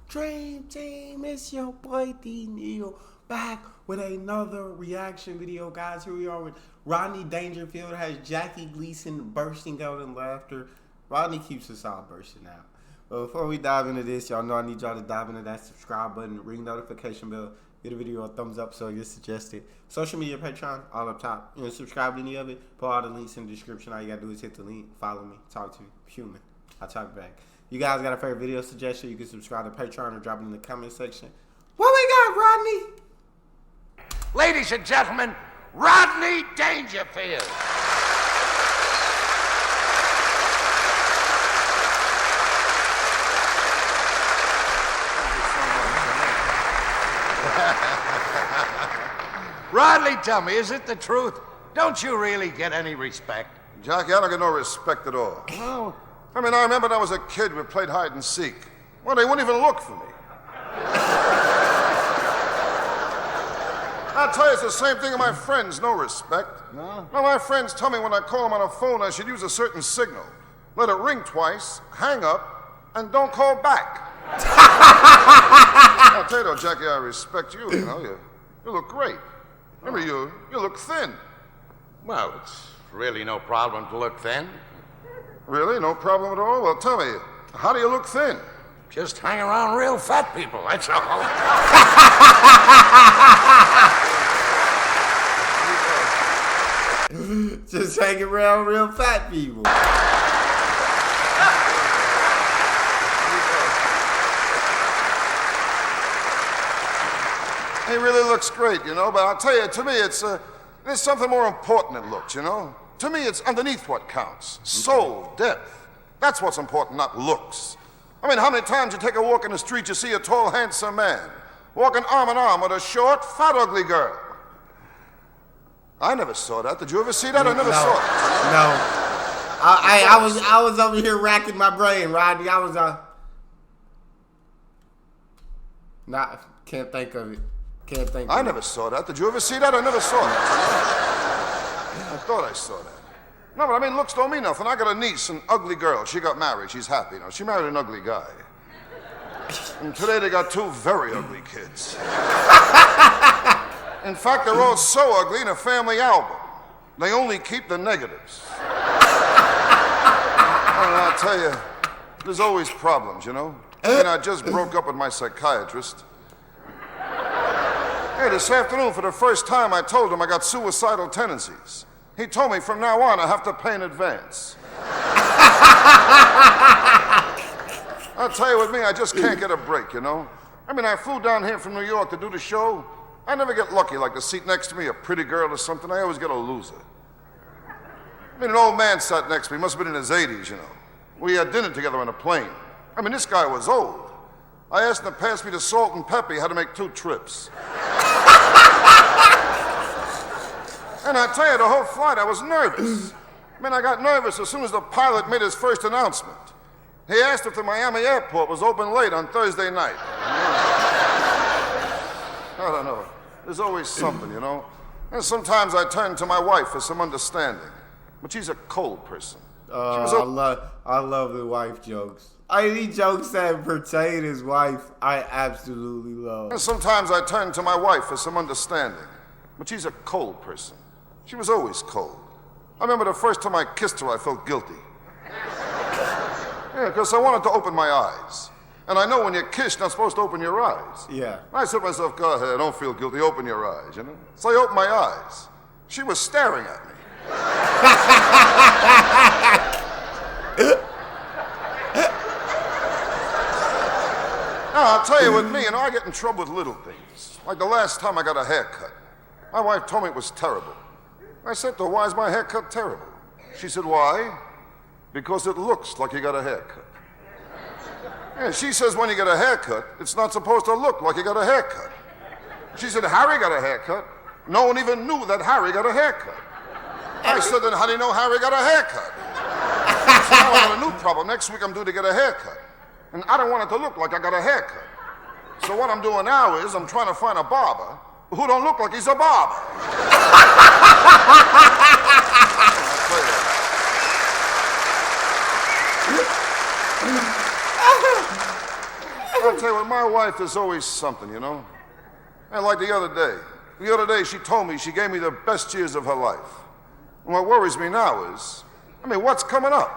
Dream Team, it's your boy D Neil back with another reaction video, guys. Here we are with Rodney Dangerfield. Has Jackie Gleason bursting out in laughter. Rodney keeps us all bursting out. But before we dive into this, y'all know I need y'all to dive into that subscribe button, ring notification bell, give the video a thumbs up so it gets suggested. Social media, Patreon, all up top. You know, subscribe to any of it. Put all the links in the description. All you gotta do is hit the link, follow me, talk to me. Human. I'll talk back. You guys got a favorite video suggestion? You can subscribe to Patreon or drop it in the comment section. What we got, Rodney? Ladies and gentlemen, Rodney Dangerfield. Rodney, tell me, is it the truth? Don't you really get any respect? Jackie, I don't get no respect at all. No. I mean, I remember when I was a kid, we played hide and seek. Well, they wouldn't even look for me. I'll tell you, it's the same thing with my friends, no respect. No? Well, my friends tell me when I call them on the phone, I should use a certain signal. Let it ring twice, hang up, and don't call back. I'll tell you though, Jackie, I respect you, you know. You look great. Remember, you look thin. Well, it's really no problem to look thin. Really? No problem at all? Well, tell me, how do you look thin? Just hang around real fat people, that's all. Just hanging around real fat people. He really looks great, you know, but I'll tell you, to me, there's something more important than looks, you know? To me, it's underneath what counts. Soul, depth. That's what's important, not looks. I mean, how many times you take a walk in the street, you see a tall, handsome man walking arm in arm with a short, fat, ugly girl. I never saw that. Did you ever see that? I never saw it. No. I was over here racking my brain, Rodney. Can't think of it. I never saw that. Did you ever see that? I never saw that. I thought I saw that. No, but I mean, looks don't mean nothing. I got a niece, an ugly girl. She got married. She's happy now. She married an ugly guy. And today they got two very ugly kids. In fact, they're all so ugly in a family album. They only keep the negatives. And I'll tell you, there's always problems, you know? I mean, I just broke up with my psychiatrist. Hey, this afternoon, for the first time, I told him I got suicidal tendencies. He told me from now on I have to pay in advance. I'll tell you, with me, I just can't get a break, you know? I mean, I flew down here from New York to do the show. I never get lucky, like the seat next to me, a pretty girl or something. I always get a loser. I mean, an old man sat next to me, must have been in his 80s, you know. We had dinner together on a plane. I mean, this guy was old. I asked him to pass me the salt and pepper. He had to make 2 trips. And I tell you, the whole flight, I was nervous. I mean, I got nervous as soon as the pilot made his first announcement. He asked if the Miami airport was open late on Thursday night. I don't know. There's always something, you know. And sometimes I turn to my wife for some understanding. But she's a cold person. I love the wife jokes. Any jokes that pertain to his wife, I absolutely love. And sometimes I turn to my wife for some understanding. But she's a cold person. She was always cold. I remember the first time I kissed her, I felt guilty. Yeah, because I wanted to open my eyes. And I know when you kiss, you're not supposed to open your eyes. Yeah. I said to myself, go ahead, don't feel guilty, open your eyes, you know? So I opened my eyes. She was staring at me. Now, I'll tell you, with me, you know, I get in trouble with little things. Like the last time I got a haircut. My wife told me it was terrible. I said to her, why is my haircut terrible? She said, why? Because it looks like you got a haircut. Yeah, she says when you get a haircut, it's not supposed to look like you got a haircut. She said, Harry got a haircut. No one even knew that Harry got a haircut. I said, then how do you know Harry got a haircut? So now I have a new problem. Next week I'm due to get a haircut. And I don't want it to look like I got a haircut. So what I'm doing now is I'm trying to find a barber who don't look like he's a barber. I'll tell you what, my wife is always something, you know? And like the other day. The other day, she told me she gave me the best years of her life. And what worries me now is, what's coming up?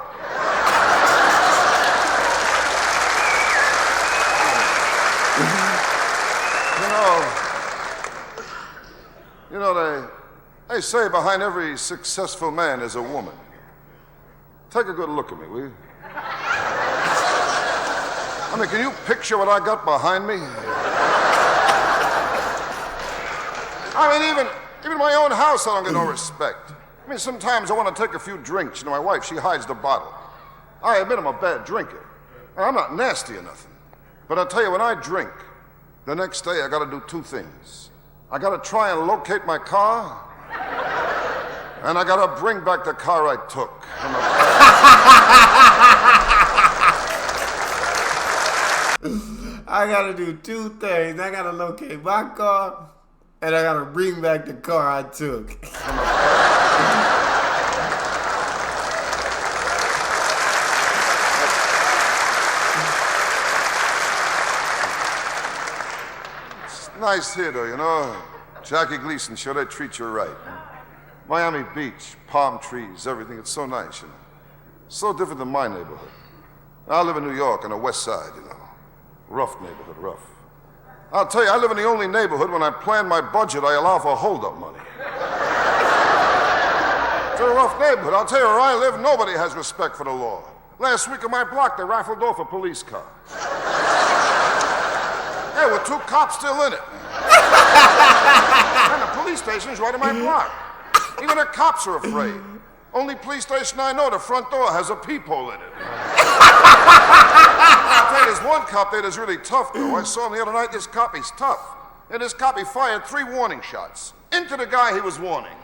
You know, they say behind every successful man is a woman. Take a good look at me, will you? Can you picture what I got behind me? Even my own house, I don't get no respect. Sometimes I want to take a few drinks. You know, my wife, she hides the bottle. I admit I'm a bad drinker. I'm not nasty or nothing. But I'll tell you, when I drink, the next day I got to do two things. I got to try and locate my car, and I got to bring back the car I took. I gotta do two things. I gotta locate my car, and I gotta bring back the car I took. It's nice here, though, you know. Jackie Gleason, sure they treat you right. Miami Beach, palm trees, everything. It's so nice, you know. So different than my neighborhood. I live in New York on the west side, you know. Rough neighborhood, rough. I'll tell you, I live in the only neighborhood when I plan my budget, I allow for hold-up money. It's a rough neighborhood. I'll tell you, where I live, nobody has respect for the law. Last week on my block, they rifled off a police car. Hey, with two cops still in it. And the police station's right on my block. Even the cops are afraid. Only police station I know, the front door has a peephole in it. I'll tell you, there's one cop there that's really tough, though. I saw him the other night. This cop, he's tough. And this cop, he fired 3 warning shots into the guy he was warning.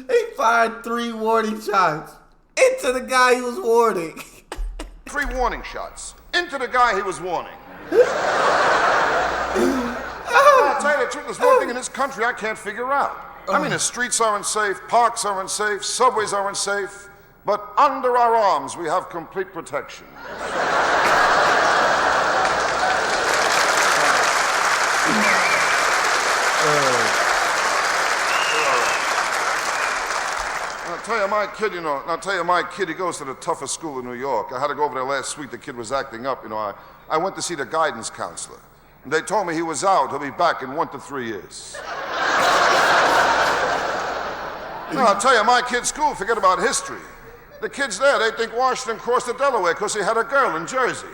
He fired 3 warning shots into the guy he was warning. 3 warning shots into the guy he was warning. I'll tell you the truth, there's one thing in this country I can't figure out. The streets are unsafe, parks are unsafe, subways are unsafe, but under our arms we have complete protection. I'll tell you, my kid, he goes to the toughest school in New York. I had to go over there last week. The kid was acting up. I went to see the guidance counselor. And they told me he was out. He'll be back in 1 to 3 years. I'll tell you, my kid's school, forget about history. The kids there, they think Washington crossed the Delaware because he had a girl in Jersey.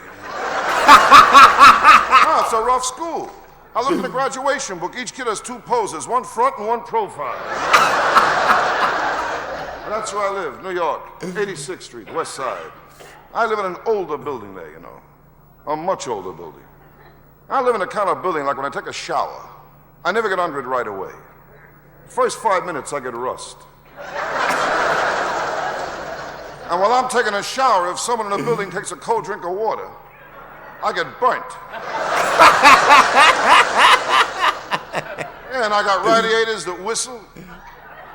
It's a rough school. I looked at the graduation book. Each kid has 2 poses, one front and one profile. That's where I live, New York, 86th Street, West Side. I live in an older building there, you know. A much older building. I live in a kind of building like when I take a shower, I never get under it right away. First 5 minutes, I get rust. And while I'm taking a shower, if someone in the building takes a cold drink of water, I get burnt. Yeah, and I got radiators that whistle.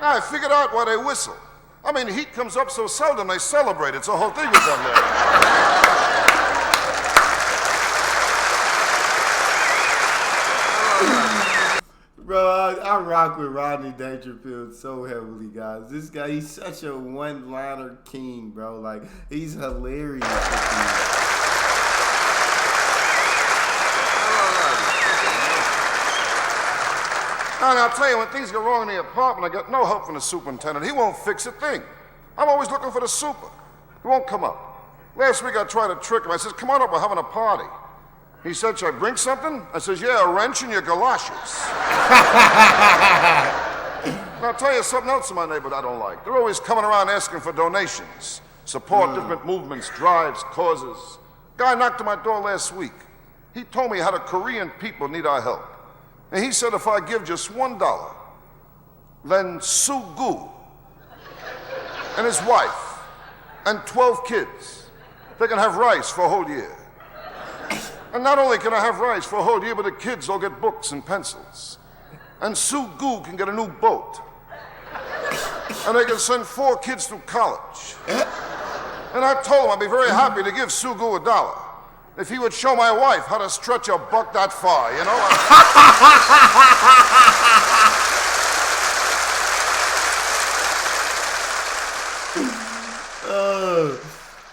I figured out why they whistle. Heat comes up so seldom, they celebrate. It's a whole thing with them there. Bro, I rock with Rodney Dangerfield so heavily, guys. This guy, he's such a one-liner king, bro. Like, he's hilarious. And I'll tell you, when things go wrong in the apartment, I get no help from the superintendent. He won't fix a thing. I'm always looking for the super. He won't come up. Last week I tried to trick him. I said, come on up, we're having a party. He said, should I bring something? I says, yeah, a wrench in your galoshes. And I'll tell you something else in my neighborhood I don't like. They're always coming around asking for donations, support different movements, drives, causes. Guy knocked on my door last week. He told me how the Korean people need our help. And he said if I give just $1, then Sugu and his wife and 12 kids, they can have rice for a whole year. And not only can I have rides for a whole year, but the kids all get books and pencils. And Sue Goo can get a new boat. And they can send 4 kids to college. And I told him I'd be very happy to give Sue Goo $1 if he would show my wife how to stretch a buck that far, you know?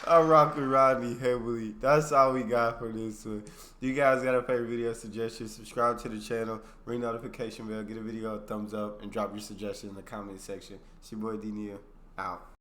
I rock with Rodney heavily. That's all we got for this one. You guys got a favorite video suggestion, subscribe to the channel, ring notification bell, get a video a thumbs up, and drop your suggestion in the comment section. It's your boy D Neal, out.